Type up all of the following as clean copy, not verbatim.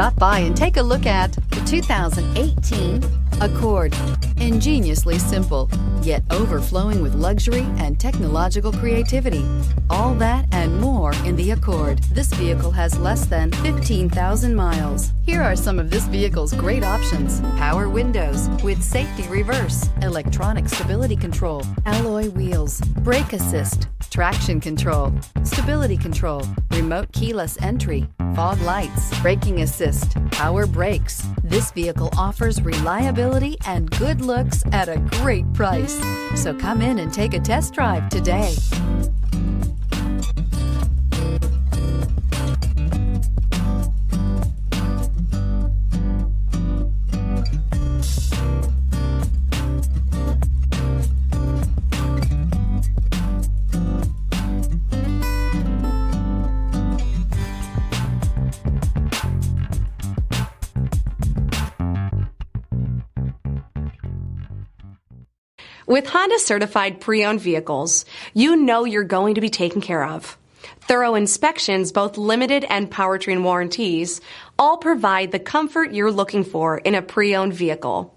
Stop by and take a look at the 2018 Accord. Ingeniously simple, yet overflowing with luxury and technological creativity. All that and more in the Accord. This vehicle has less than 15,000 miles. Here are some of this vehicle's great options: power windows with safety reverse, electronic stability control, alloy wheels, brake assist, traction control, stability control, remote keyless entry, fog lights, braking assist, power brakes. This vehicle offers reliability and good looks at a great price. So come in and take a test drive today. With Honda certified pre-owned vehicles, you know you're going to be taken care of. Thorough inspections, both limited and powertrain warranties, all provide the comfort you're looking for in a pre-owned vehicle.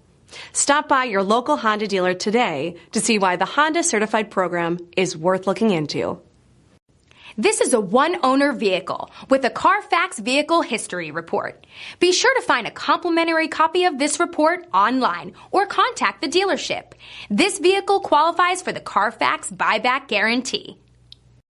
Stop by your local Honda dealer today to see why the Honda certified program is worth looking into. This is a one-owner vehicle with a Carfax Vehicle History Report. Be sure to find a complimentary copy of this report online or contact the dealership. This vehicle qualifies for the Carfax Buyback Guarantee.